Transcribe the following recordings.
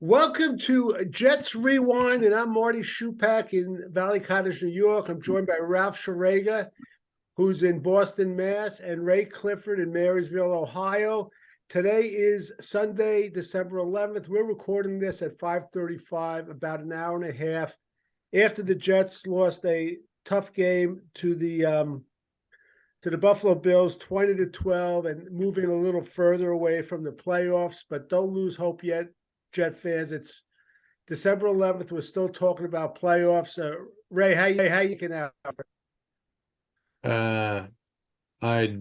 Welcome to Jets Rewind, and I'm Marty Schupak in Valley Cottage, New York. I'm joined by Ralph Sharega, who's in Boston, Mass, and Ray Clifford in Marysville, Ohio. Today is Sunday, December 11th. We're recording this at 5:35, about an hour and a half after the Jets lost a tough game to the Buffalo Bills, 20-12, and moving a little further away from the playoffs. But don't lose hope yet, Jet fans. It's December 11th. We're still talking about playoffs. Ray, how you can out? I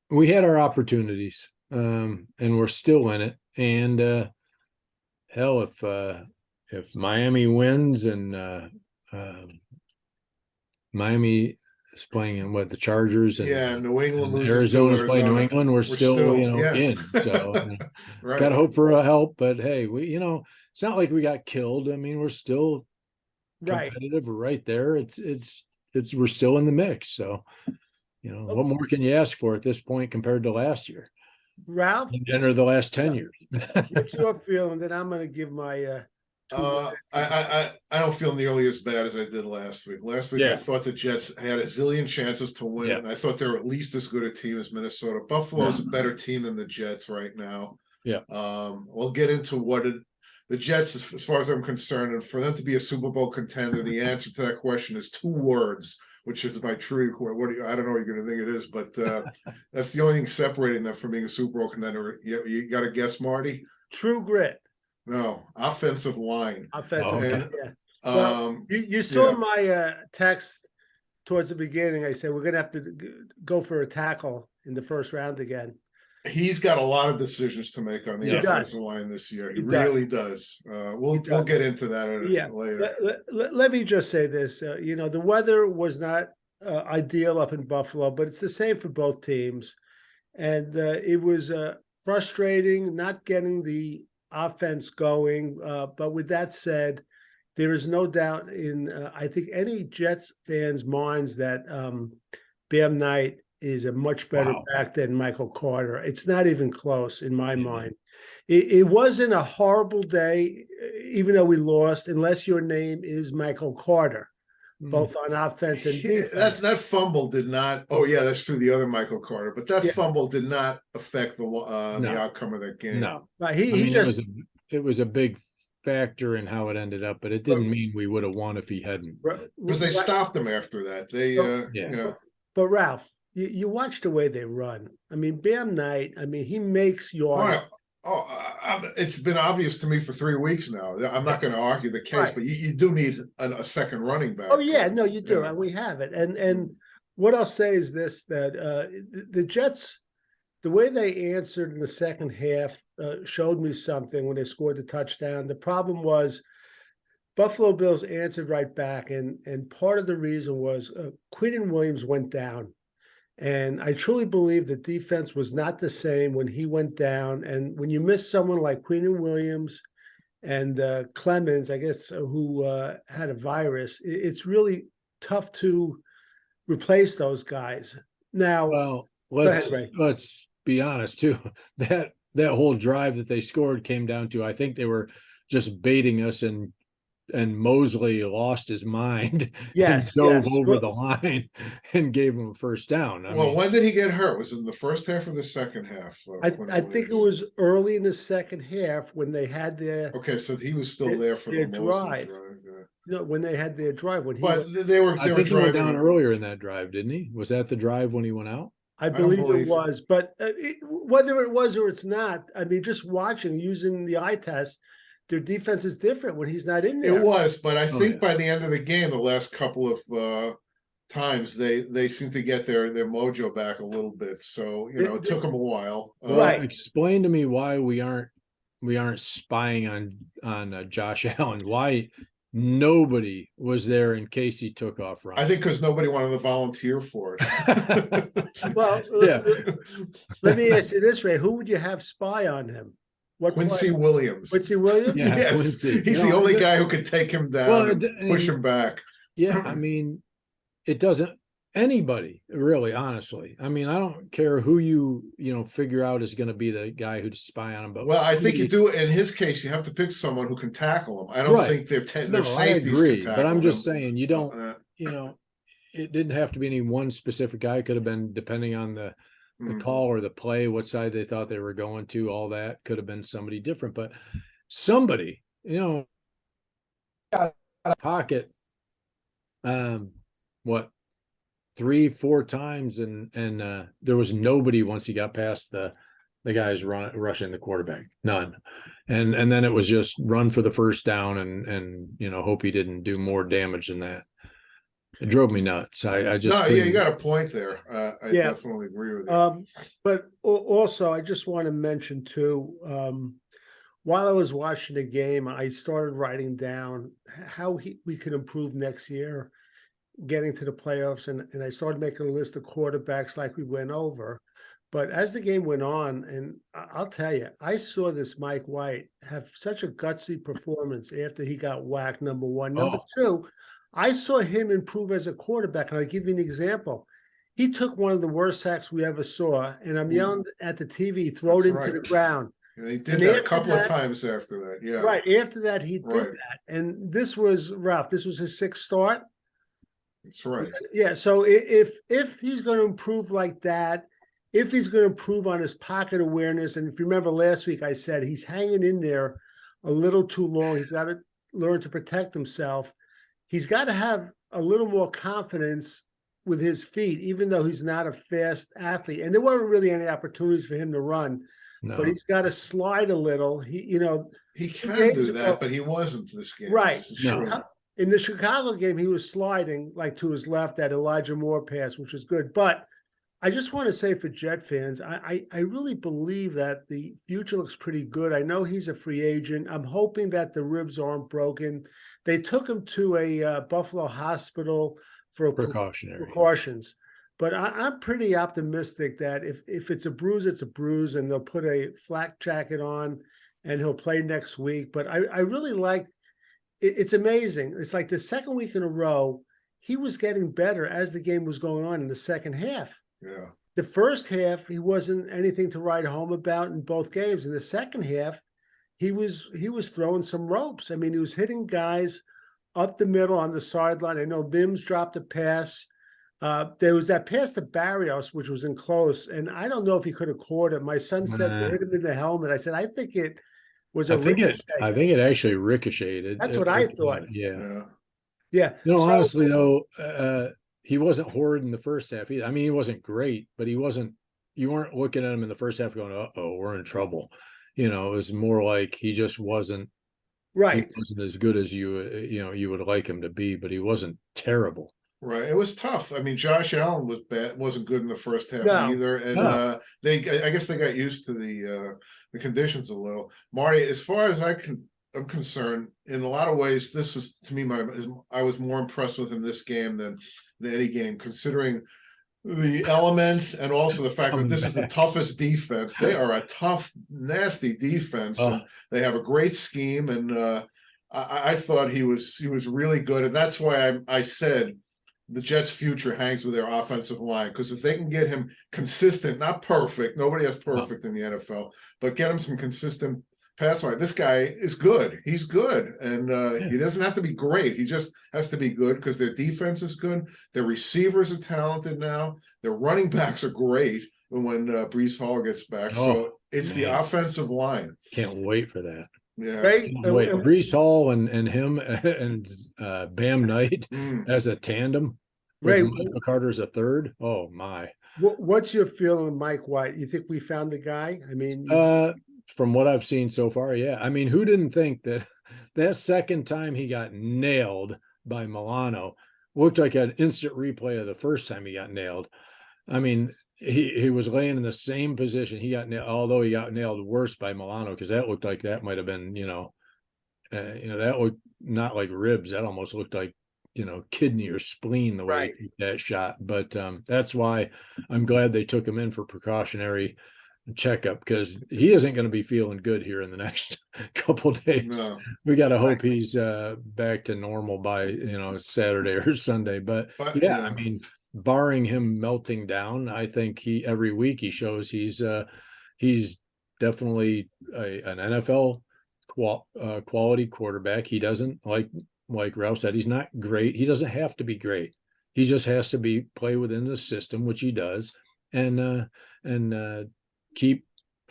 we had our opportunities, and we're still in it. And hell, if Miami wins and Miami is playing in the Chargers, and New England loses Arizona's to playing New Arizona, England, we're still in. So right. Got to hope for a help. But hey, it's not like we got killed. I mean, we're still competitive. We're right there. It's we're still in the mix. So what more can you ask for at this point compared to last year, Ralph? Or the last 10 years? What's your feeling? Then I'm going to give my. I don't feel nearly as bad as I did last week. Last week, I thought the Jets had a zillion chances to win, and I thought they were at least as good a team as Minnesota. Buffalo is a better team than the Jets right now. Yeah. We'll get into the Jets, as far as I'm concerned, and for them to be a Super Bowl contender, the answer to that question is two words, which is my true. I don't know what you're going to think it is, but that's the only thing separating them from being a Super Bowl contender. You got to guess, Marty? True grit. No, offensive line. Offensive line, yeah. Well, you saw my text towards the beginning. I said we're going to have to go for a tackle in the first round again. He's got a lot of decisions to make on the offensive line this year. He really does. We'll get into that later. Let me just say this. The weather was not ideal up in Buffalo, but it's the same for both teams. And it was frustrating not getting the offense going. But with that said, there is no doubt in, I think, any Jets fans' minds that Bam Knight is a much better back than Michael Carter. It's not even close in my mind. It wasn't a horrible day, even though we lost, unless your name is Michael Carter, both on offense and defense. That fumble did not. Oh yeah, that's true. The other Michael Carter, but that fumble did not affect the outcome of that game. No, right. It was a big factor in how it ended up, but it didn't mean we would have won if he hadn't. Because they stopped him after that. But Ralph, you watch the way they run. I mean, Bam Knight, he makes your. It's been obvious to me for 3 weeks now. I'm not going to argue the case, but you do need a second running back. Oh, yeah, no, you do. And we have it. And what I'll say is this, that the Jets, the way they answered in the second half showed me something when they scored the touchdown. The problem was Buffalo Bills answered right back. And part of the reason was Quinnen Williams went down. And I truly believe the defense was not the same when he went down. And when you miss someone like Quinnen Williams and Clemens, I guess, who had a virus, it's really tough to replace those guys. Now, let's be honest too. That whole drive that they scored came down to, I think they were just baiting us, and Mosley lost his mind and dove over the line and gave him a first down. When did he get hurt? Was it in the first half or the second half? I think it was early in the second half when they had their. Okay, so he was still there for their drive. No, when they had their drive. He went down earlier in that drive, didn't he? Was that the drive when he went out? I believe it was, but whether it was or it's not, just watching, using the eye test, their defense is different when he's not in there. It was, but I think by the end of the game, the last couple of times, they seem to get their mojo back a little bit. So it took them a while. Explain to me why we aren't spying on Josh Allen. Why nobody was there in case he took off running? I think because nobody wanted to volunteer for it. Let me ask you this, Ray: who would you have spy on him? Quincy Williams. Quincy Williams? Yeah, yes. Quincy. He's the only guy who could take him down and push him back. Yeah, it doesn't anybody, really, honestly. I mean, I don't care who you figure out is going to be the guy who spy on him, but Well, I think you do. In his case, you have to pick someone who can tackle him. I don't right. think their No, I safeties can agree, but tackle I'm just him. saying you don't, it didn't have to be any one specific guy. It could have been depending on the call or the play, what side they thought they were going to, all that could have been somebody different, but somebody, pocket, what, 3-4 times, and there was nobody once he got past the guys rushing the quarterback, none, and then it was just run for the first down and hope he didn't do more damage than that. It drove me nuts. I just no, yeah, you got a point there. I definitely agree with you. But also, I just want to mention too, while I was watching the game, I started writing down how we could improve next year, getting to the playoffs, and I started making a list of quarterbacks like we went over. But as the game went on, and I'll tell you, I saw this Mike White have such a gutsy performance after he got whacked, number one. Number two, I saw him improve as a quarterback, and I'll give you an example. He took one of the worst sacks we ever saw, and I'm yelling at the TV, throw it into the ground. And he did that a couple of times after that. Yeah. Right. After that, he did that. And this was Ralph. This was his 6th start. That's right. Yeah. So if he's going to improve like that, if he's going to improve on his pocket awareness, and if you remember last week, I said he's hanging in there a little too long. He's got to learn to protect himself. He's got to have a little more confidence with his feet, even though he's not a fast athlete. And there weren't really any opportunities for him to run. No. But he's got to slide a little. He can do that, but he wasn't this game. Right. Sure. In the Chicago game, he was sliding like to his left, that Elijah Moore pass, which is good. But I just want to say for Jet fans, I really believe that the future looks pretty good. I know he's a free agent. I'm hoping that the ribs aren't broken. They took him to a Buffalo hospital for precautions. But I'm pretty optimistic that if it's a bruise, it's a bruise, and they'll put a flak jacket on and he'll play next week. But I really like it. It's amazing. It's like the second week in a row, he was getting better as the game was going on in the second half. Yeah. The first half, he wasn't anything to write home about in both games. In the second half, he was throwing some ropes. I mean, he was hitting guys up the middle on the sideline. I know Mims dropped a pass. There was that pass to Barrios, which was in close, and I don't know if he could have caught it. My son said he hit him in the helmet. I said, I think it was a ricochet. I think it actually ricocheted. That's what I thought. Yeah. Honestly, though, he wasn't horrid in the first half either. I mean, he wasn't great, but you weren't looking at him in the first half going, uh-oh, we're in trouble. It was more like he just wasn't right. He wasn't as good as you would like him to be, but he wasn't terrible. Right. It was tough. I mean, Josh Allen wasn't good in the first half either. And I guess they got used to the conditions a little. Marty, as far as I'm concerned, in a lot of ways, this is, to me, I was more impressed with him this game than any game, considering the elements and also the fact that this is the toughest defense. They are a tough, nasty defense. And they have a great scheme, and I thought he was really good, and that's why I said the Jets' future hangs with their offensive line, because if they can get him consistent, not perfect, nobody has perfect in the NFL, but get him some consistent pass line. This guy is good. He's good, and he doesn't have to be great. He just has to be good because their defense is good. Their receivers are talented now. Their running backs are great when Breece Hall gets back. So it's the offensive line. Can't wait for that. Yeah. Wait, Breece Hall and him and Bam Knight as a tandem. With Michael Carter as a third. Oh my! What's your feeling, Mike White? You think we found the guy? I mean, from what I've seen so far, yeah. I mean, who didn't think that second time he got nailed by Milano looked like an instant replay of the first time he got nailed? I mean, he was laying in the same position. He got nailed, although he got nailed worse by Milano, because that looked like that might have been, that looked not like ribs. That almost looked like, kidney or spleen the way he took that shot. But that's why I'm glad they took him in for precautionary checkup, because he isn't going to be feeling good here in the next couple of days. No. We got to hope he's back to normal by Saturday or Sunday. But yeah, I mean, barring him melting down, I think every week he shows he's definitely an NFL quality quarterback. He doesn't, like Ralph said, he's not great. He doesn't have to be great. He just has to play within the system, which he does, and keep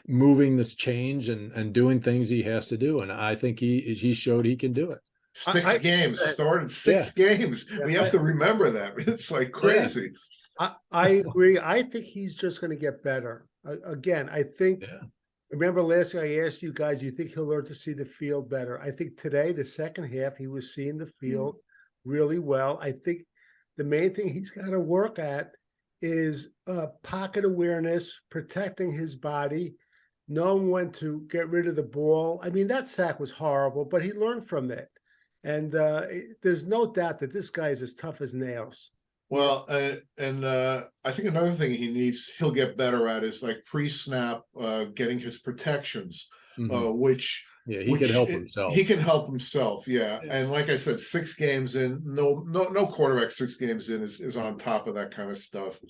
moving this change and doing things he has to do. And I think he showed he can do it. Six games started 6 games. We have to remember that. It's like crazy. I agree. I think he's just going to get better. Again, I think. Yeah. Remember last year I asked you guys, you think he'll learn to see the field better? I think today, the second half, he was seeing the field really well. I think the main thing he's got to work at is pocket awareness, protecting his body, knowing when to get rid of the ball. I mean, that sack was horrible, but he learned from it. And there's no doubt that this guy is as tough as nails. Well, and I think another thing he'll get better at is like pre-snap, getting his protections, which he can help himself. He can help himself, yeah. And like I said, 6 games in, no quarterback 6 games in is on top of that kind of stuff.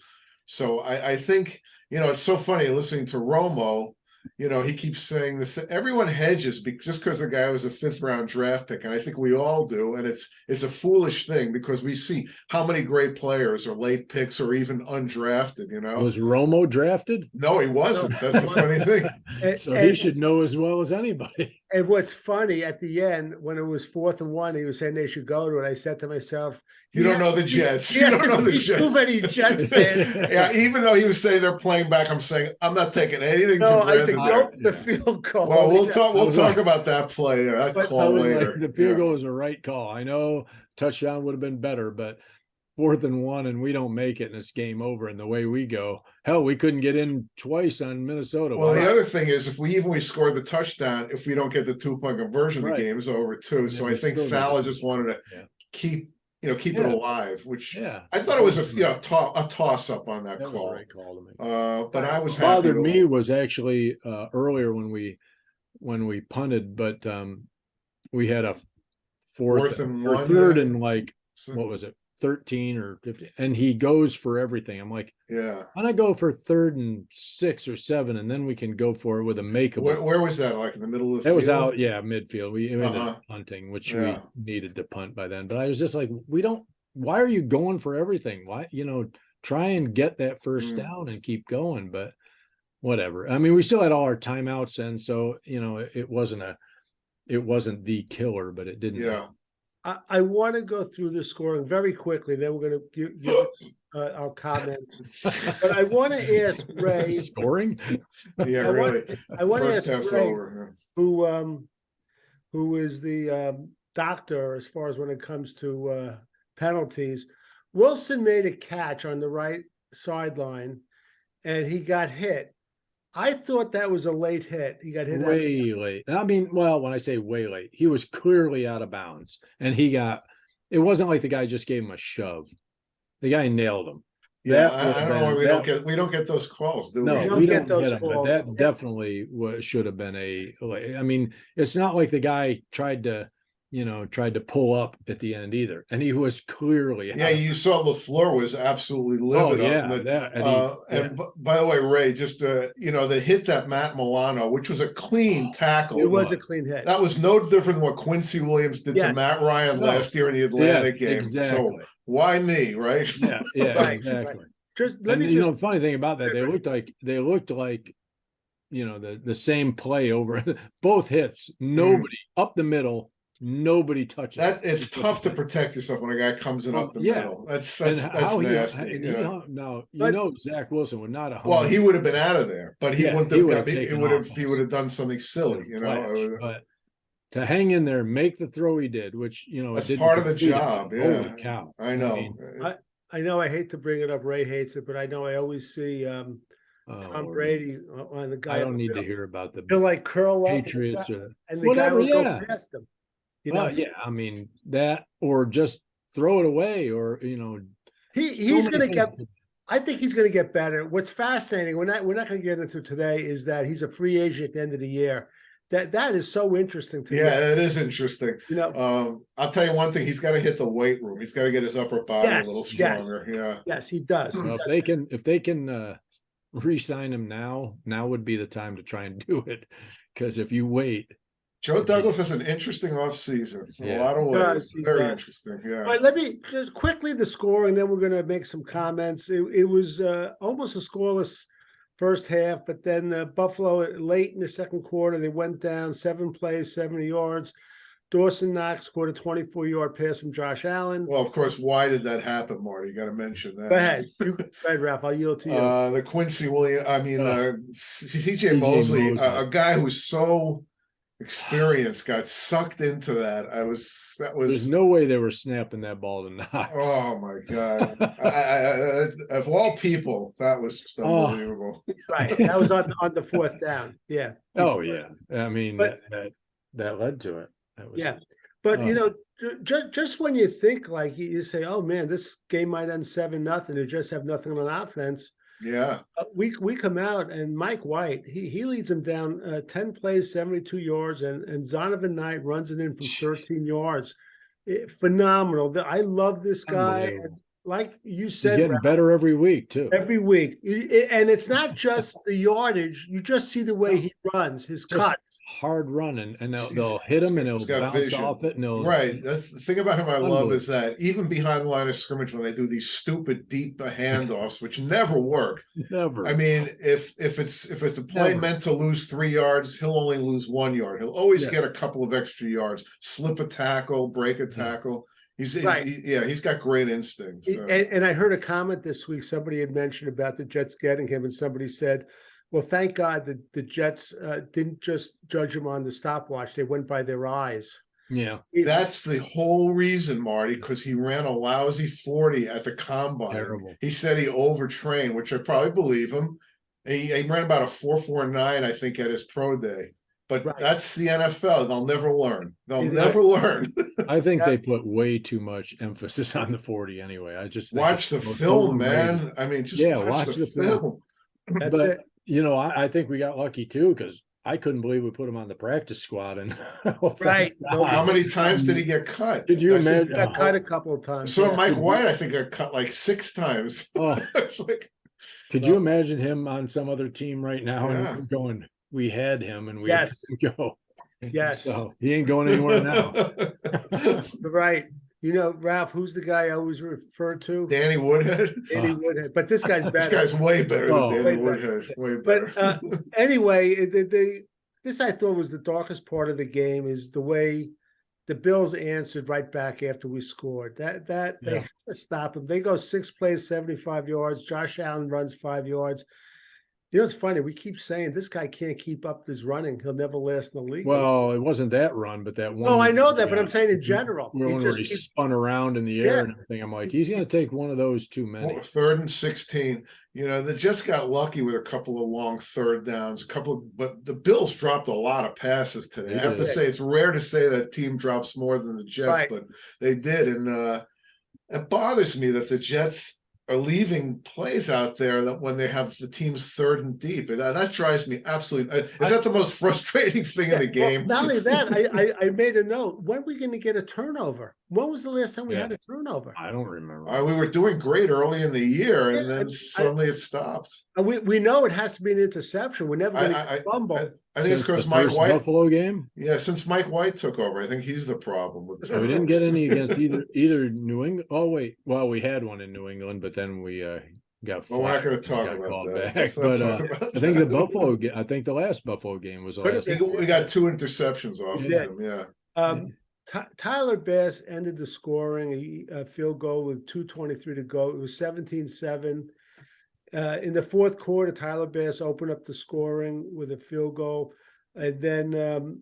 So I think, it's so funny listening to Romo. He keeps saying this. Everyone hedges just because the guy was a 5th round draft pick, and I think we all do. And it's a foolish thing because we see how many great players are late picks or even undrafted. Was Romo drafted? No, he wasn't. That's the funny thing. So he should know as well as anybody. And what's funny at the end when it was 4th and 1, he was saying they should go to it. I said to myself, You don't know the Jets. You don't know the Jets. Too many Jets fans. Yeah, even though he was saying they're playing back, I'm saying I'm not taking anything No, for I granted said there. go for the field goal. Well, we'll talk about that play, that call later. The field goal was a right call. I know touchdown would have been better, but 4th and 1 and we don't make it and it's game over. And the way we go, hell, we couldn't get in twice on Minnesota. Well, the other thing is if we scored the touchdown, if we don't get the 2-point conversion, the game is over too. So I think Salah just wanted to keep it alive, which I thought it was a toss up on that call. Was a right call to me. But I was happy. What bothered me was actually earlier when we punted, but we had a 4th and 1, 3rd and what was it? 13 or 15, and he goes for everything. I'm like, why not go for 3rd and 6 or 7, and then we can go for it with a makeable. Where was that? Like in the middle of the field? It was out, midfield. We ended up punting, which we needed to punt by then. But I was just like, why are you going for everything? Why, try and get that first down and keep going. But whatever. I mean, we still had all our timeouts, and so it wasn't the killer, but it didn't. Yeah. I want to go through the scoring very quickly. Then we're going to give our comments. But I want to ask Ray. Scoring? Yeah, really. I want to ask Ray, who is the doctor as far as when it comes to penalties. Wilson made a catch on the right sideline, and he got hit. I thought that was a late hit. He got hit way late. I mean, well, when I say way late, he was clearly out of bounds, and it wasn't like the guy just gave him a shove. The guy nailed him. Yeah, I don't know why we don't get those calls, do we? No, we don't get those them, calls. But that definitely should have been I mean, it's not like the guy tried to pull up at the end either. And he was clearly you saw LaFleur was absolutely livid up. By the way, Ray, just they hit that Matt Milano, which was a clean tackle. It was a clean hit. That was no different than what Quincy Williams did to Matt Ryan last year in the Atlanta game. Exactly. So why me, right? Yeah, Right, exactly. Right. The funny thing about that, they looked like the same play over both hits. Nobody up the middle. Nobody touches that. It's tough to protect yourself when a guy comes in up the middle. That's nasty. Zach Wilson would not have. Well, he would have been out of there, but he wouldn't have. He would have done something silly, But to hang in there, make the throw he did, which that's part of the job. Yeah, holy cow! I know. I know. I hate to bring it up. Ray hates it, but I know I always see Tom Brady on the guy. I don't need to hear about the he'll curl up Patriots and the guy will go past him. I mean that, or just throw it away, or he's going to get. I think he's going to get better. What's fascinating, we're not going to get into today, is that he's a free agent at the end of the year. That is so interesting to me. Yeah, it is interesting. You know, I'll tell you one thing, he's got to hit the weight room. He's got to get his upper body a Yes, little yes. stronger. Yeah. yes, he does. He Well, does. if they can re-sign him now would be the time to try and do it. Because if you wait, Joe Douglas has an interesting offseason in a Yeah. lot of He ways. does, he Very does. interesting. Yeah. All right, let me just quickly the scoring, then we're going to make some comments. It was almost a scoreless first half, but then Buffalo late in the second quarter, they went down 7 plays, 70 yards. Dawson Knox scored a 24-yard pass from Josh Allen. Well, of course, why did that happen, Marty? You got to mention that. Go ahead. Go ahead, Ralph. I'll yield to you. The Quincy Williams, CJ Mosley, Mosley. a guy who's so experienced, got sucked into that. there's no way they were snapping that ball to Knox. Oh my God. Of all people, that was just unbelievable. Right. That was on the fourth down. Yeah. Oh yeah. I mean, But- that led to it. That was, Yeah. But you know, just when you think like you say, oh man, this game might end 7-0, or just have nothing on offense. Yeah. We come out and Mike White, he leads them down 10 plays, 72 yards, and Zonovan Knight runs it in from 13 yards. Phenomenal. I love this guy. And like you he's said, getting better every week too. every week. And it's not just the yardage, you just see the way he runs, his Just cut. hard running, and they'll hit him and He's he'll got bounce vision. off it and he'll Right. That's the thing about him I love is that even behind the line of scrimmage, when they do these stupid deep handoffs, which never work. never. I mean, if it's a play Never. meant to lose 3 yards, he'll only lose 1 yard. He'll always Yeah. get a couple of extra yards, slip a tackle, break a tackle. He's Right. he's got great instincts. And I heard a comment this week. Somebody had mentioned about the Jets getting him, and somebody said, well, thank God that the Jets didn't just judge him on the stopwatch. They went by their eyes. Yeah. That's the whole reason, Marty, because he ran a lousy 40 at the combine. Terrible. He said he overtrained, which I probably believe him. He ran about a 4.49, I think, at his pro day. But Right. that's the NFL. They'll never learn. They'll Right. never learn. I think Yeah. they put way too much emphasis on the 40 anyway. I just think Watch the it's most film, overrated. man. I mean, just Yeah, watch the film. That's But it. you know, I think we got lucky too, because I couldn't believe we put him on the practice squad. And Right. No, How many times did he get cut? Could you I think- imagine? Got cut a couple of times. So yeah. Mike White, I think, got cut like 6 times. Oh, It's like, could you imagine him on some other team right now Yeah. and going, we had him and we Yes. let him go. Yes. So he ain't going anywhere now. Right. You know, Ralph, who's the guy I always refer to? Danny Woodhead. Danny Woodhead. But this guy's This better. guy's way better than Oh. Danny Way better. Woodhead. Way better. But anyway, this I thought was the darkest part of the game is the way the Bills answered right back after we scored. That they Yeah. had to stop them. They go 6 plays, 75 yards. Josh Allen runs 5 yards. You know, it's funny. We keep saying this guy can't keep up this running. He'll never last in the league. Well, it wasn't that run, but that one. oh, I know that, but yeah, I'm saying in general. where he when just he keeps- spun around in the air Yeah. and everything. I'm like, he's going to take one of those too many. 3rd and 16. You know, they just got lucky with a couple of long third downs, but the Bills dropped a lot of passes today. They I have to did. say, it's rare to say that team drops more than the Jets, Right. but they did. And it bothers me that the Jets are leaving plays out there that when they have the team's 3rd and deep, and that drives me absolutely. Is that the most frustrating thing in the Well, game? not only that, I made a note. When are we going to get a turnover? When was the last time we Yeah. had a turnover? I don't remember. We were doing great early in the year, and Yeah, then suddenly it stopped. We know it has to be an interception. We're never going to fumble. I think it's Since because the Mike first White. Buffalo game. Yeah, since Mike White took over, I think he's the problem with. So we didn't get any against either New England. Oh wait, well we had one in New England, but then we got. Well, we're not going to fired talk and got about called that. back. Let's not But talk about I think the that. Buffalo. I think the last Buffalo game was the But last. We got 2 interceptions off of Yeah. him. Yeah. Tyler Bass ended the scoring, a field goal with 2:23 to go. It was 17-7. In the fourth quarter, Tyler Bass opened up the scoring with a field goal. And then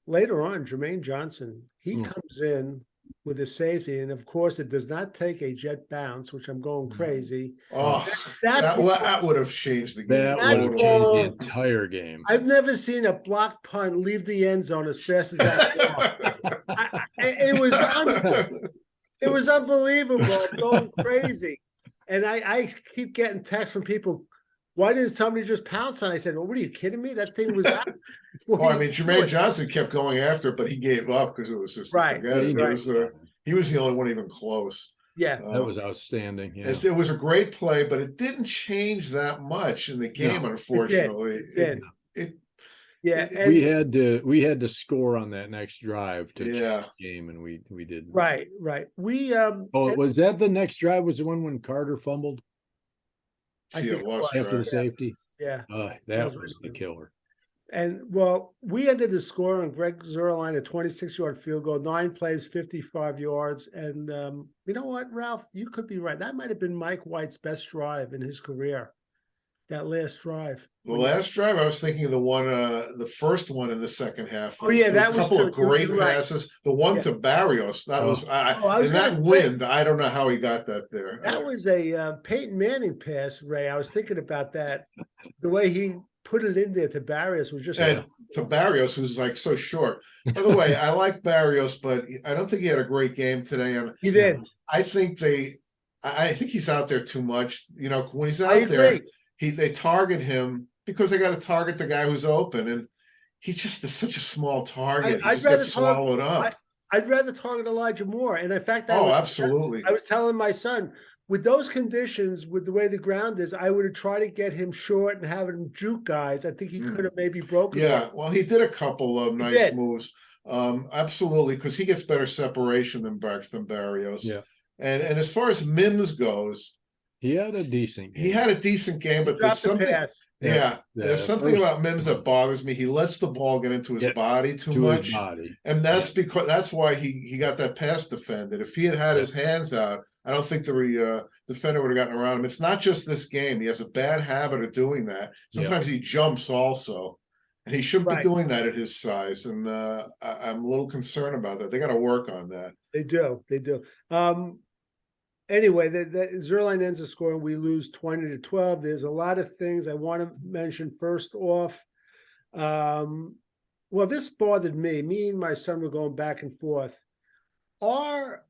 later on, Jermaine Johnson, he comes in with a safety. And of course, it does not take a jet bounce, which I'm going crazy. Oh, That- that would have changed the game. That That would have totally. changed the ball- entire game. I've never seen a block punt leave the end zone as fast as that. It was unbelievable. I'm going crazy. And I keep getting texts from people why didn't somebody just pounce on it? I said, well, what are you kidding me? That thing was out. Oh, I mean, Jermaine Johnson kept going after it, but he gave up because it was just Right, forget it. right. He was the only one even close. Yeah. That was outstanding. Yeah. It was a great play, but it didn't change that much in the game, unfortunately. Yeah, we had to score on that next drive to change the game, and we didn't. Right. Was that the next drive? Was the one when Carter fumbled? I think it was after the safety. Yeah, that was the killer. And well, we ended the score on Greg Zuerlein, a 26-yard field goal, 9 plays, 55 yards. And you know what, Ralph, you could be right. That might have been Mike White's best drive in his career. That last drive. The last drive, I was thinking of the one, the first one in the second half. Oh yeah, that was a couple of great passes. Right. The one to Barrios, that was in that wind. I don't know how he got that there. That was a Peyton Manning pass, Ray. I was thinking about that. The way he put it in there to Barrios was just to Barrios, who's like so short. By the way, I like Barrios, but I don't think he had a great game today. And he did. I think he's out there too much. You know, when he's out there. They target him because they got to target the guy who's open, and he just is such a small target. He just gets swallowed up. I'd rather target Elijah Moore, and in fact, absolutely. I was telling my son, with those conditions, with the way the ground is, I would have tried to get him short and have him juke guys. I think he could have maybe broken. Yeah, well, he did a couple of nice moves. Absolutely, because he gets better separation than Braxton Barrios. Yeah, and as far as Mims goes. He had a decent game. He had a decent game, but there's something. There's something about Mims that bothers me. He lets the ball get into his body too much, and that's why he got that pass defended. If he had his hands out, I don't think the defender would have gotten around him. It's not just this game. He has a bad habit of doing that. Sometimes he jumps also, and he shouldn't be doing that at his size. And I'm a little concerned about that. They got to work on that. They do. Anyway, the Zuerlein ends the score and we lose 20-12. There's a lot of things I want to mention. First off, well, this bothered me. Me and my son were going back and forth. Our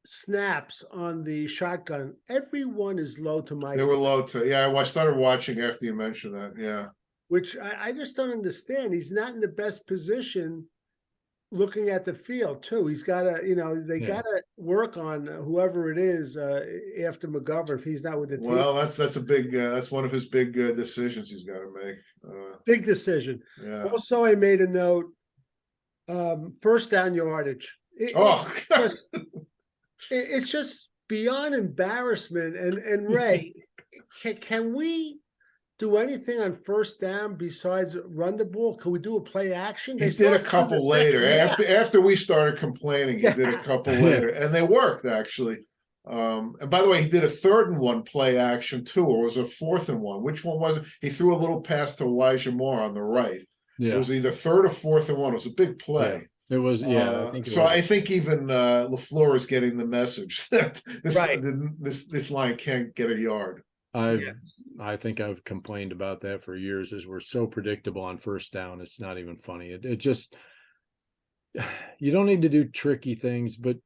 snaps on the shotgun, everyone is low to my. They were low to, I started watching after you mentioned that, which I just don't understand. He's not in the best position. Looking at the field too, he's got to, they got to work on whoever it is after McGovern if he's not with the team. Well, that's a big, that's one of his big decisions he's got to make. Big decision. Yeah. Also, I made a note. First down yardage. It's just beyond embarrassment. And Ray, can we do anything on first down besides run the ball? Can we do a play action? He did a couple later. After we started complaining, he did a couple later, and they worked actually. And by the way, he did a 3rd and 1 play action too, or was it a 4th and 1? Which one was it? He threw a little pass to Elijah Moore on the right. Yeah, it was either 3rd or 4th and 1. It was a big play. Yeah. It was, I think even LaFleur is getting the message that this line can't get a yard. I think I've complained about that for years, as we're so predictable on first down. It's not even funny. It just, you don't need to do tricky things, but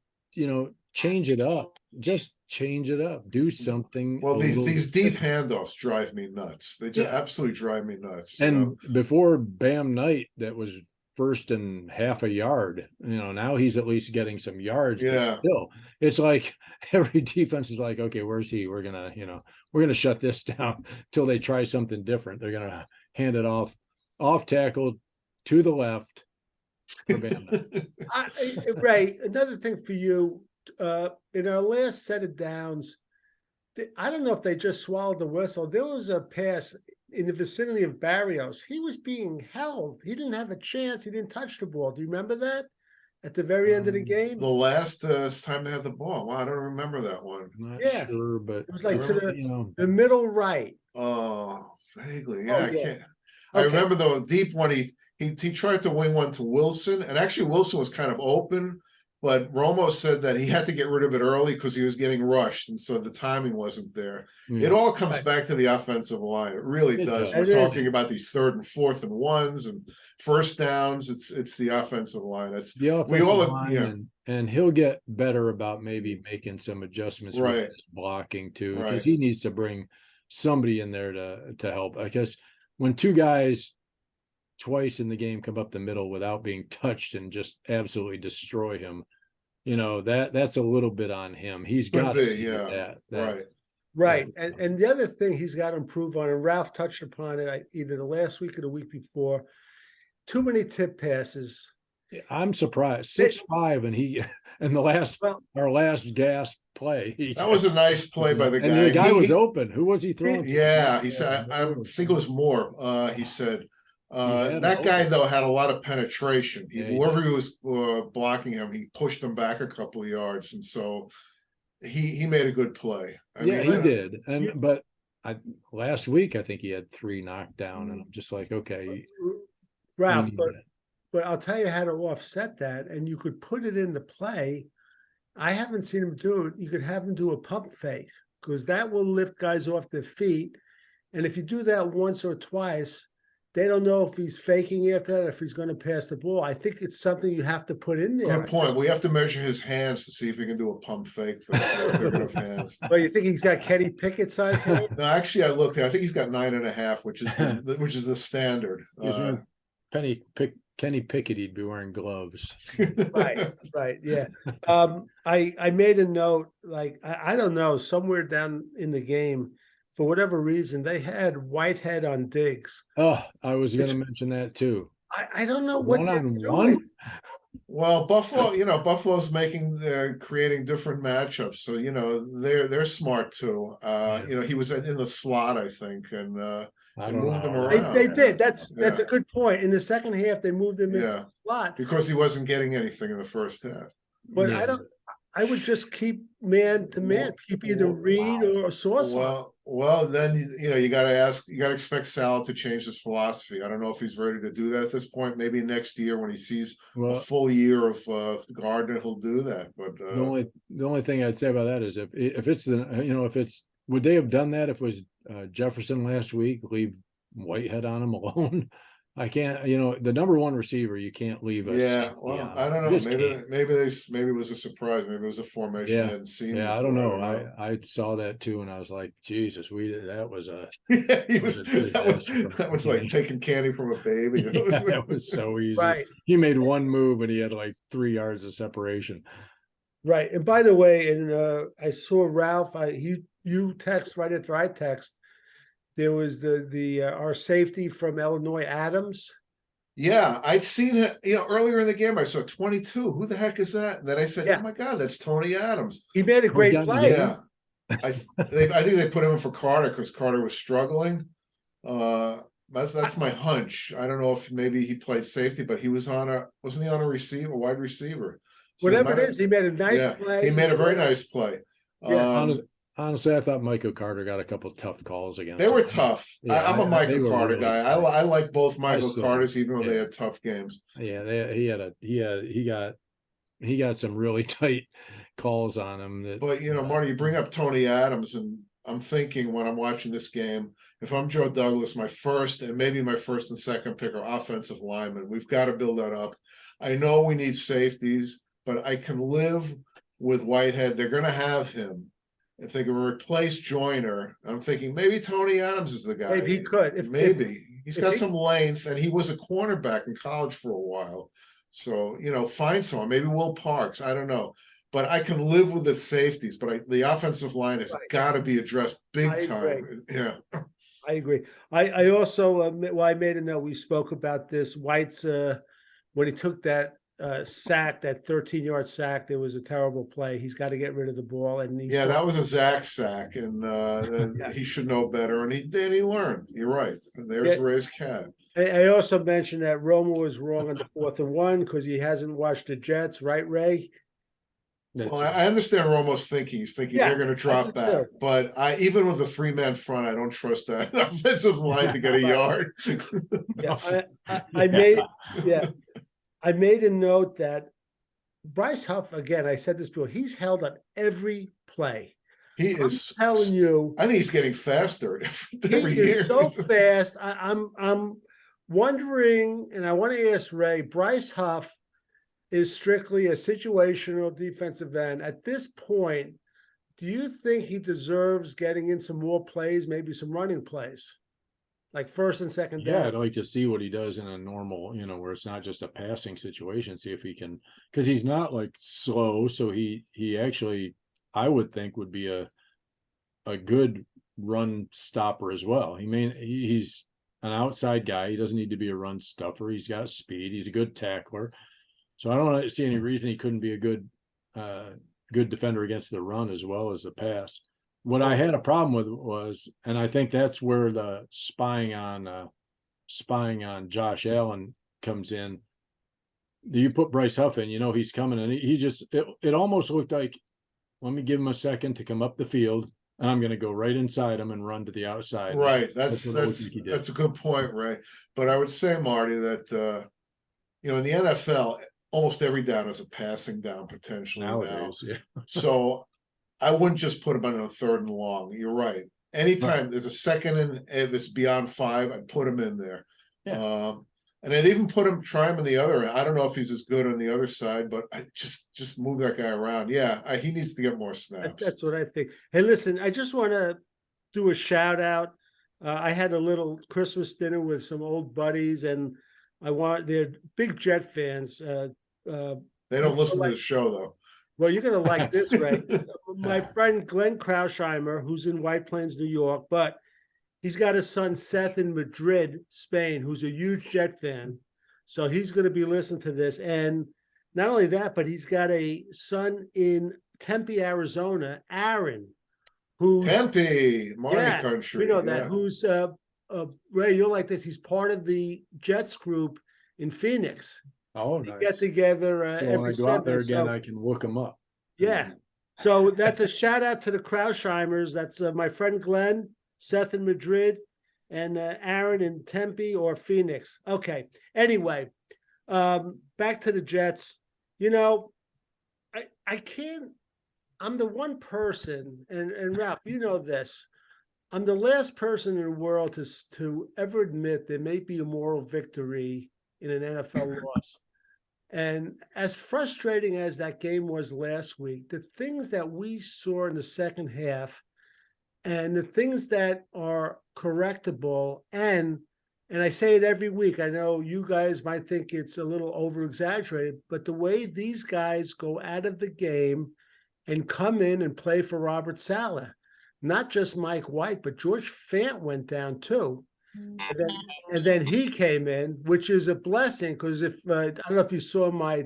change it up. Just change it up. Do something. Well, these deep handoffs drive me nuts. They just absolutely drive me nuts. And before Bam Knight, that was 1st and half a yard. Now he's at least getting some yards. Yeah. Still, it's like every defense is like, okay, where's he? We're gonna shut this down till they try something different. They're gonna hand it off tackle to the left. For Bam Knight. Ray, another thing for you, in our last set of downs, I don't know if they just swallowed the whistle. There was a pass in the vicinity of Barrios. He was being held. He didn't have a chance. He didn't touch the ball. Do you remember that? At the very end of the game? The last time they had the ball. Wow, I don't remember that one. Not sure, but it was like the middle right. Oh, vaguely. Yeah, I can't. Okay. I remember the deep one. He tried to wing one to Wilson, and actually Wilson was kind of open, but Romo said that he had to get rid of it early because he was getting rushed, and so the timing wasn't there. Yeah. It all comes back to the offensive line. It really does. We're talking about these 3rd and 4th and 1s and first downs. It's the offensive line. It's the offensive line, and he'll get better about maybe making some adjustments with his blocking too, because he needs to bring somebody in there to help. I guess when two guys twice in the game come up the middle without being touched and just absolutely destroy him, that's a little bit on him. He's Could got to be, see yeah, right. Right. And the other thing he's got to improve on, and Ralph touched upon it either the last week or the week before, too many tip passes. I'm surprised 6'5", and he in our last gas play. That was a nice play by the guy. And the guy was open. Who was he throwing? Yeah, he said, I think it was Moore. He said, that guy though had a lot of penetration. Whoever he was blocking him, he pushed him back a couple of yards, and so he made a good play. He did. But last week I think he had 3 knocked down, and I'm just like, okay, Ralph, but I'll tell you how to offset that, and you could put it in the play. I haven't seen him do it. You could have him do a pump fake, because that will lift guys off their feet. And if you do that once or twice, they don't know if he's faking after that, if he's going to pass the ball. I think it's something you have to put in there. Good point. We have to measure his hands to see if he can do a pump fake. Hands. Well, you think he's got Kenny Pickett size hands? No, actually, I looked. I think he's got 9.5, which is the standard. Kenny Pickett, he'd be wearing gloves. Right, yeah. I made a note, like, I don't know, somewhere down in the game, for whatever reason, they had Whitehead on Diggs. Oh, I was going to mention that too. I don't know what one-on-one. Well, Buffalo's creating different matchups, so they're smart too. He was in the slot, I think, and they moved him around. They did. That's a good point. In the second half, they moved him into the slot because he wasn't getting anything in the first half. But I would just keep man to man, keep either Reed or Sauce. Well, then you got to expect Sal to change his philosophy. I don't know if he's ready to do that at this point. Maybe next year when he sees a full year of Gardner, he'll do that. But the only thing I'd say about that is if it's would they have done that if it was Jefferson last week? Leave Whitehead on him alone. I can't, the number one receiver, you can't leave us. Yeah, well, I don't know. Maybe it was a surprise. Maybe it was a formation I hadn't seen. Yeah, I don't know. I saw that too, and I was like, Jesus, that was that was like taking candy from a baby. That was so easy. Right. He made one move and he had like 3 yards of separation. Right. And by the way, I saw Ralph. You text right after I text. There was our safety from Illinois, Adams. Yeah, I'd seen it. Earlier in the game, I saw 22. Who the heck is that? And then I said, "Oh my God, that's Tony Adams." He made a great play. Yeah, I think they put him in for Carter because Carter was struggling. That's my hunch. I don't know if maybe he played safety, but wasn't he on a wide receiver? So whatever it is, he made a nice play. He made a very nice play. Yeah. Honestly, I thought Michael Carter got a couple of tough calls against. They were tough. Yeah, I'm a Michael Carter guy. I like both Michael Carters, even though they had tough games. Yeah, he got some really tight calls on him. But Marty, you bring up Tony Adams, and I'm thinking when I'm watching this game, if I'm Joe Douglas, my first and second pick are offensive linemen. We've got to build that up. I know we need safeties, but I can live with Whitehead. They're going to have him. If they can replace Joyner, I'm thinking maybe Tony Adams is the guy. Maybe he could. He's got some length, and he was a cornerback in college for a while. So find someone. Maybe Will Parks. I don't know, but I can live with the safeties. But the offensive line has got to be addressed big time. Yeah, I agree. I also I made a note. We spoke about this. White's when he took that sack, that 13-yard sack, there was a terrible play. He's got to get rid of the ball. And that was a Zach sack, and he should know better. And he learned. You're right. And there's Ray's cat. I also mentioned that Romo was wrong on the 4th and 1 because he hasn't watched the Jets, right, Ray? Well, I understand Romo's thinking. He's thinking they're going to drop back. But even with a 3-man front, I don't trust that offensive line to get a yard. I made a note that Bryce Huff, again, I said this before, he's held on every play. I'm telling you. I think he's getting faster every year. He's so fast. I'm wondering, and I want to ask Ray, Bryce Huff is strictly a situational defensive end. At this point, do you think he deserves getting in some more plays, maybe some running plays? Like first and second Yeah, I'd down? like to see what he does in a normal, where it's not just a passing situation. See if he can, because he's not like slow. So he actually, I would think, would be a good run stopper as well. He's an outside guy. He doesn't need to be a run stuffer. He's got speed. He's a good tackler. So I don't see any reason he couldn't be a good defender against the run as well as the pass. What I had a problem with was, and I think that's where the spying on Josh Allen comes in. You put Bryce Huff in, he's coming, and he just it almost looked like, let me give him a second to come up the field, and I'm going to go right inside him and run to the outside. Right. That's what it looked like he did. that's a good point, Ray. But I would say, Marty, that in the NFL, almost every down is a passing down potentially Nowadays, now. yeah. So I wouldn't just put him on a third and long. You're right. Anytime there's a second and if it's beyond 5, I'd put him in there. Yeah. And I'd even try him in the other end. I don't know if he's as good on the other side, but I just move that guy around. Yeah, he needs to get more snaps. That's what I think. Hey, listen, I just want to do a shout out. I had a little Christmas dinner with some old buddies, and they're big Jet fans. They don't listen to the show though. Well, you're gonna like this, right? My friend Glenn Krausheimer, who's in White Plains, New York, but he's got a son Seth in Madrid, Spain, who's a huge Jet fan. So he's going to be listening to this, and not only that, but he's got a son in Tempe, Arizona, Aaron, who's Tempe, Marty country. We know that. Who's Ray? You'll like this. He's part of the Jets group in Phoenix. Oh, nice. Get together so when I go out there again, I can look them up. Yeah. So that's a shout out to the Krausheimers. That's my friend Glenn, Seth in Madrid, and Aaron in Tempe or Phoenix. Okay. Anyway, back to the Jets. I can't. I'm the one person, and Ralph, you know this. I'm the last person in the world to ever admit there may be a moral victory in an NFL loss. And as frustrating as that game was last week, the things that we saw in the second half and the things that are correctable, and I say it every week, I know you guys might think it's a little over-exaggerated, but the way these guys go out of the game and come in and play for Robert Saleh, not just Mike White, but George Fant went down too. And then he came in, which is a blessing, because I don't know if you saw my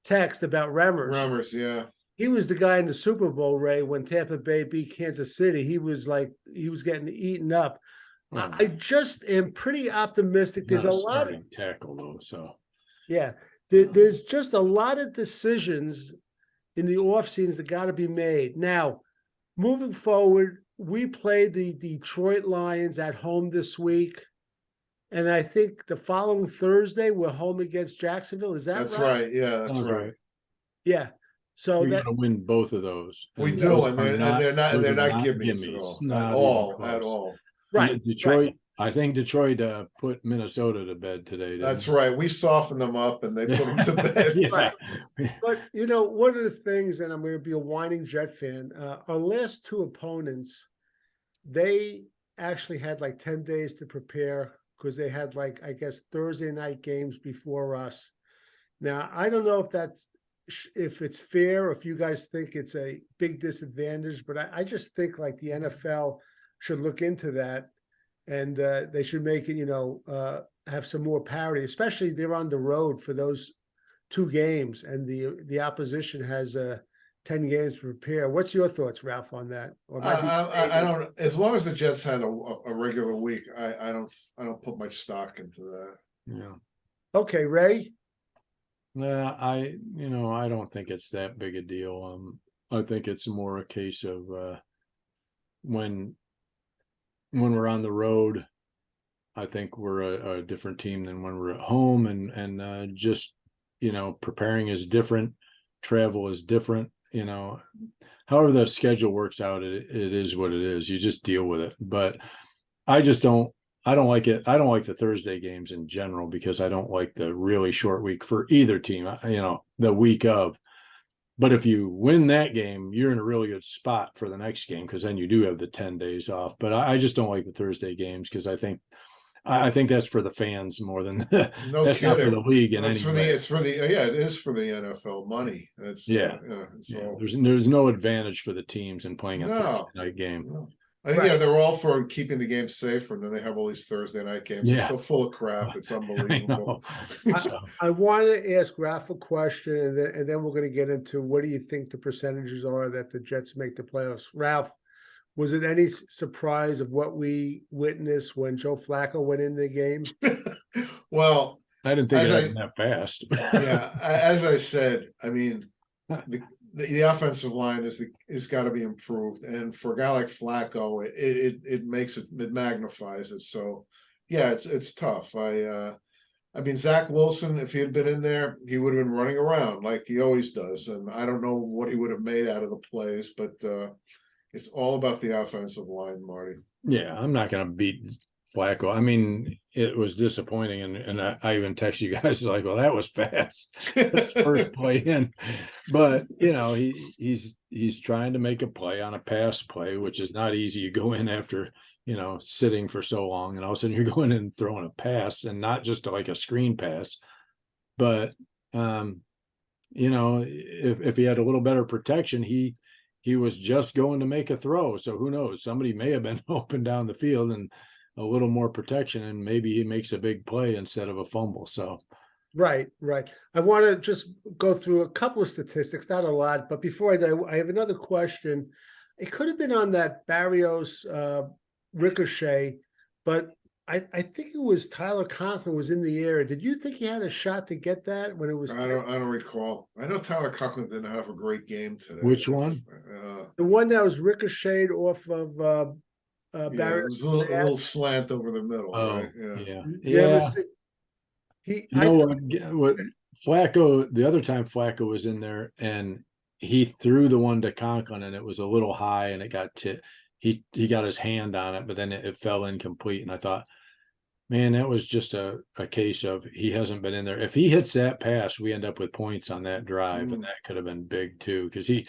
text about Remmers. Remmers, yeah. He was the guy in the Super Bowl, Ray, when Tampa Bay beat Kansas City. He was getting eaten up. Oh. I just am pretty optimistic. There's a lot of tackle though, so yeah. There's just a lot of decisions in the offseason that got to be made. Now, moving forward, we played the Detroit Lions at home this week. And I think the following Thursday, we're home against Jacksonville. Is that right? That's right. Yeah, that's right. Yeah. So we're gonna win both of those. We do, and they're not gimmies at all. Right. Detroit. Right. I think Detroit put Minnesota to bed today. That's right. We softened them up and they put them to bed. Right. But one of the things, and I'm going to be a whining Jet fan, our last two opponents, they actually had like 10 days to prepare because they had I guess Thursday night games before us. Now, I don't know if it's fair, or if you guys think it's a big disadvantage, but I just think the NFL should look into that, and they should make it, have some more parity, especially they're on the road for those 2 games, and the opposition has 10 games to prepare. What's your thoughts, Ralph, on that? Or I don't. As long as the Jets had a regular week, I don't put much stock into that. Yeah. Okay, Ray. Yeah, I don't think it's that big a deal. I think it's more a case of when we're on the road, I think we're a different team than when we're at home, and just preparing is different, travel is different. However the schedule works out, it is what it is. You just deal with it. But I don't like it. I don't like the Thursday games in general because I don't like the really short week for either team, the week of. But if you win that game, you're in a really good spot for the next game, because then you do have the 10 days off. But I just don't like the Thursday games, because I think that's for the fans more than No that's not for the kidding. league in It's any for way. yeah, it is for the NFL money. It's Yeah. it's Yeah, all there's no advantage for the teams in playing a Thursday no. night game. No. I think they're all for keeping the game safer, and then they have all these Thursday night games. It's Yeah. so full of crap. It's I unbelievable. know. I want to ask Ralph a question, and then we're going to get into what do you think the percentages are that the Jets make the playoffs. Ralph, was it any surprise of what we witnessed when Joe Flacco went in the game? Well, I didn't think it happened that fast. yeah, as I said, I mean, the offensive line is got to be improved, and for a guy like Flacco, it makes it magnifies it. So, yeah, it's tough. I mean, Zach Wilson, if he had been in there, he would have been running around like he always does, and I don't know what he would have made out of the plays, but it's all about the offensive line, Marty. Yeah, I'm not going to beat Flacco. I mean, it was disappointing, and I even texted you guys like, "Well, that was fast." That's first play in, but he's trying to make a play on a pass play, which is not easy. You go in after sitting for so long, and all of a sudden you're going in and throwing a pass, and not just like a screen pass, but if he had a little better protection, he was just going to make a throw. So who knows? Somebody may have been open down the field and a little more protection, and maybe he makes a big play instead of a fumble. So, right. I want to just go through a couple of statistics, not a lot, but before I do, I have another question. It could have been on that Barrios ricochet, but I think it was Tyler Conklin was in the area. Did you think he had a shot to get that when it was? I don't recall. I know Tyler Conklin didn't have a great game today. Which one? The one that was ricocheted off of Yeah, it Barrios' was a little slant over the middle, right? Yeah. What Flacco, the other time Flacco was in there and he threw the one to Conklin and it was a little high and it got he got his hand on it, but then it fell incomplete. And I thought, man, that was just a case of he hasn't been in there. If he hits that pass, we end up with points on that drive, and that could have been big too. Because we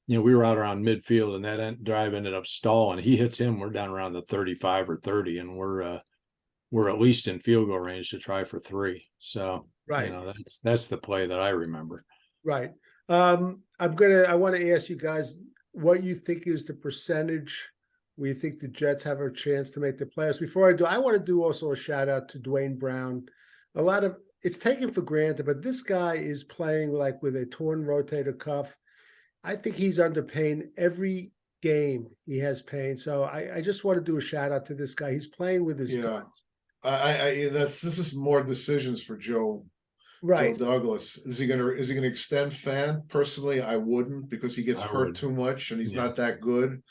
were out around midfield, and that drive ended up stalling. He hits him, we're down around the 35 or 30, and we're at least in field goal range to try for 3. So right, that's the play that I remember. Right. I want to ask you guys what you think is the percentage we think the Jets have a chance to make the playoffs. Before I do, I want to do also a shout out to Dwayne Brown. It's taken for granted, but this guy is playing like with a torn rotator cuff. I think he's under pain every game. He has pain. So I just want to do a shout out to this guy. He's playing with his guts. This is more decisions for Joe. Right. Joe Douglas. Is he gonna extend Fan? Personally, I wouldn't, because he gets hurt too much and he's not that good.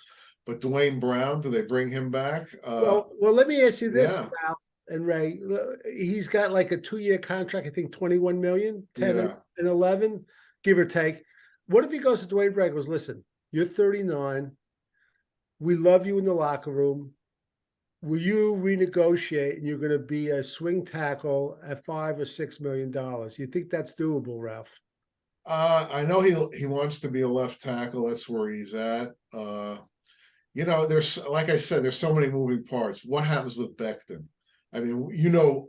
But Dwayne Brown, do they bring him back? Well, let me ask you this, Ralph and Ray. He's got like a 2-year contract, I think 21 million, 10 and 11, give or take. What if he goes to Dwayne Brown and goes, listen, you're 39. We love you in the locker room. Will you renegotiate and you're going to be a swing tackle at $5 or $6 million? You think that's doable, Ralph? I know he wants to be a left tackle. That's where he's at. There's, like I said, there's so many moving parts. What happens with Becton? I mean,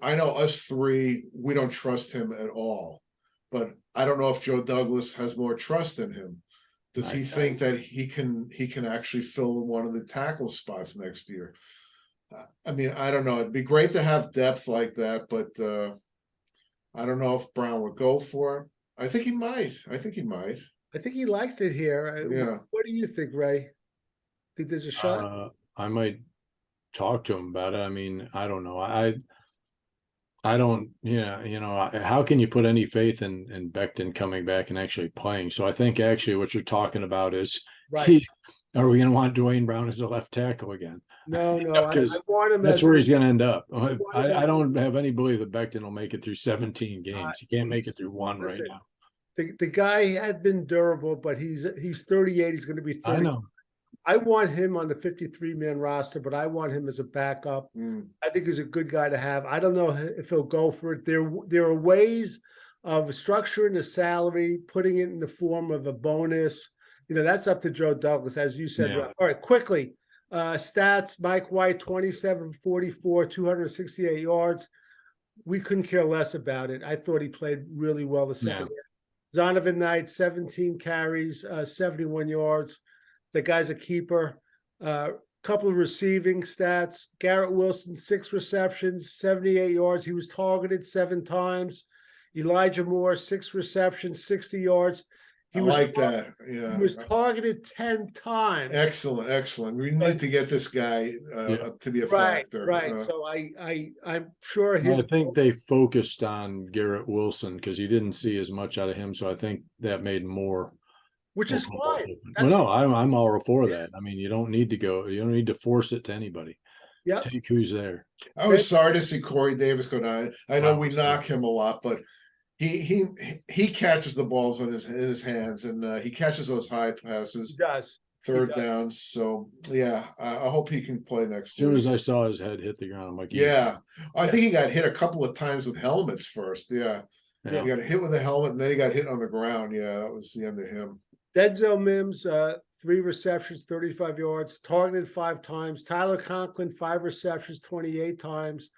I know us three, we don't trust him at all. But I don't know if Joe Douglas has more trust in him. Does he think that he can actually fill one of the tackle spots next year? I mean, I don't know. It'd be great to have depth like that, but I don't know if Brown would go for it. I think he might. I think he likes it here. Yeah. What do you think, Ray? Think there's a shot? I might talk to him about it. I mean, I don't know. I don't, how can you put any faith in Becton coming back and actually playing? So I think actually what you're talking about is, are we going to want Dwayne Brown as a left tackle again? No, I want him. That's where he's going to end up. I don't have any belief that Becton will make it through 17 games. He can't make it through one right now. The guy had been durable, but he's 38. He's going to be 30. I know. I want him on the 53-man roster, but I want him as a backup. I think he's a good guy to have. I don't know if he'll go for it. There are ways of structuring the salary, putting it in the form of a bonus. That's up to Joe Douglas, as you said. Yeah. All right, quickly. Stats, Mike White, 27-44, 268 yards. We couldn't care less about it. I thought he played really well the second half. Zonovan Knight, 17 carries, 71 yards. The guy's a keeper. Couple of receiving stats. Garrett Wilson, 6 receptions, 78 yards. He was targeted 7 times. Elijah Moore, 6 receptions, 60 yards. I like that. Yeah. He was targeted 10 times. Excellent, excellent. We need to get this guy to be a factor. Right. So I'm sure I think they focused on Garrett Wilson because you didn't see as much out of him. So I think that made more. Which is fine. Well, no, I'm all for that. I mean, you don't need to force it to anybody. Yeah. Take who's there. I was sorry to see Corey Davis go down. I know we knock him a lot, but he catches the balls in his hands, and he catches those high passes. He does. Third downs. So yeah, I hope he can play next year. As soon week. as I saw his head hit the ground, I'm like, I think he got hit a couple of times with helmets first. Yeah. He got hit with a helmet, and then he got hit on the ground. Yeah, that was the end of him. Denzel Mims, 3 receptions, 35 yards, targeted 5 times. Tyler Conklin, 5 receptions, 28 times,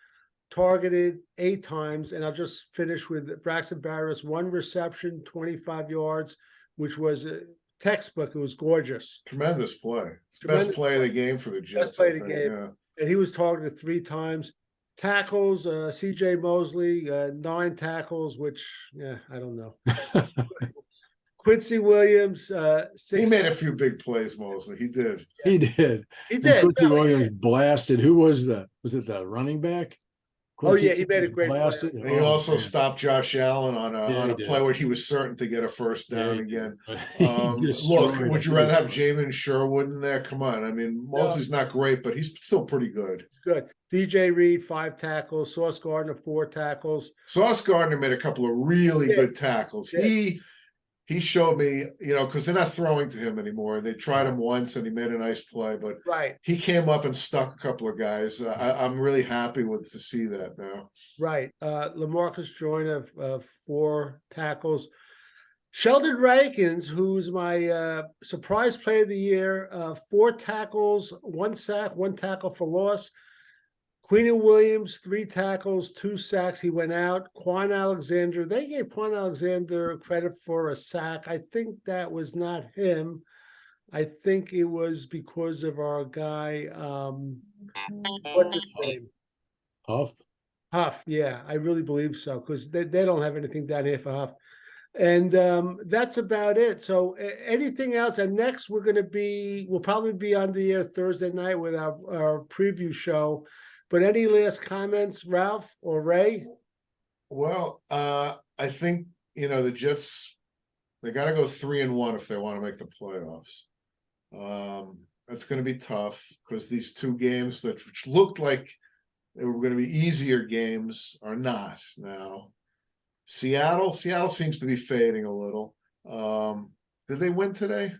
targeted 8 times. And I'll just finish with Braxton Barrios, 1 reception, 25 yards, which was a textbook. It was gorgeous. Tremendous play. Best play of the game for the Jets. Best play of the game. Yeah. And he was targeted 3 times. Tackles, C.J. Mosley, 9 tackles, which, I don't know. Quincy Williams, 6. He made a few big plays, Mosley. He did. He did. Quincy Williams blasted. Who was that? Was it the running back? Quincy he made a great play. He also stopped Josh Allen on a play where he was certain to get a first down again. Look, would you rather have Jamin Sherwood in there? Come on. I mean, Mosley's not great, but he's still pretty good. Good. DJ Reed, 5 tackles. Sauce Gardner, 4 tackles. Sauce Gardner made a couple of really good tackles. He showed me, because they're not throwing to him anymore. They tried him once and he made a nice play, but he came up and stuck a couple of guys. I'm really happy to see that now. Right. LaMarcus Joyner, 4 tackles. Sheldon Rankins, who's my surprise player of the year, 4 tackles, 1 sack, 1 tackle for loss. Queenan Williams, 3 tackles, 2 sacks. He went out. Quan Alexander, they gave Quan Alexander credit for a sack. I think that was not him. I think it was because of our guy. What's his name? Huff. Yeah, I really believe so, because they don't have anything down here for Huff. And that's about it. So anything else? And next we'll probably be on the air Thursday night with our preview show. But any last comments, Ralph or Ray? Well, I think, the Jets, they got to go 3-1 if they want to make the playoffs. That's going to be tough because these 2 games which looked like they were going to be easier games are not now. Seattle seems to be fading a little. Did they win today?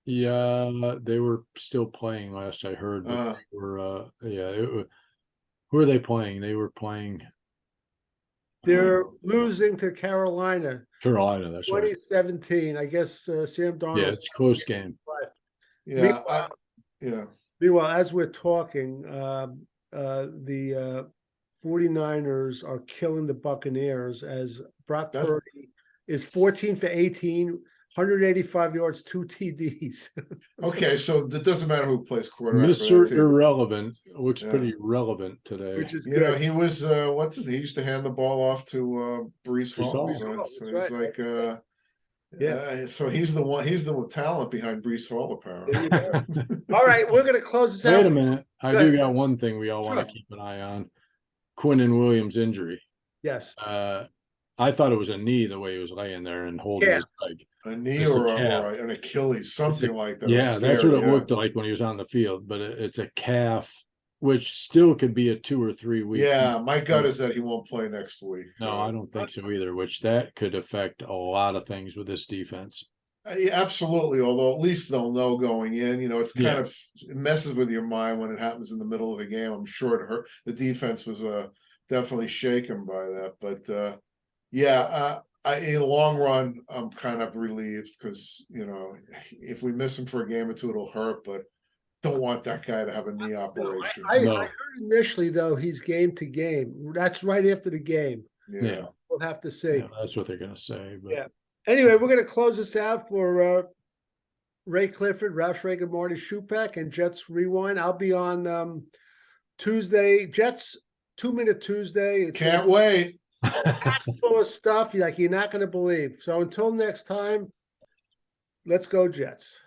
Yeah, they were still playing last I heard. But they were, who are they playing? They were playing. They're losing to Carolina. Carolina, that's 2017. I guess Sam Darnold. Yeah, it's a close game. Yeah. Meanwhile, as we're talking, the 49ers are killing the Buccaneers as Brock Purdy is 14 for 18. 185 yards, 2 TDs. Okay, so it doesn't matter who plays quarterback. Mr. Irrelevant looks pretty relevant today. Which is good. He was he used to hand the ball off to Breece Hall. So he's like so he's the one. He's the talent behind Breece Hall, apparently. All right, we're going to close this out. Wait a minute. I do got one thing we all want to keep an eye on. Quinton Williams' injury. Yes. I thought it was a knee the way he was laying there and holding his leg. A knee or an Achilles, something like that. Yeah, that's what it looked like when he was on the field. But it's a calf, which still could be a 2 or 3 week. Yeah, my gut is that he won't play next week. No, I don't think so either, which that could affect a lot of things with this defense. Absolutely, although at least they'll know going in. It's kind of it messes with your mind when it happens in the middle of the game. I'm sure it hurt. The defense was definitely shaken by that. But Yeah, in the long run, I'm kind of relieved because, if we miss him for a game or two, it'll hurt, but don't want that guy to have a knee operation. I No. heard initially though he's game to game. That's right after the game. Yeah. We'll have to see. Yeah, that's what they're gonna say, but Yeah. Anyway, we're gonna close this out for Ray Clifford, Ralph Schrager, Marty Schupak, and Jets Rewind. I'll be on Tuesday. Jets 2-Minute Tuesday. It's Can't wait. full of stuff like you're not going to believe. So until next time, let's go Jets.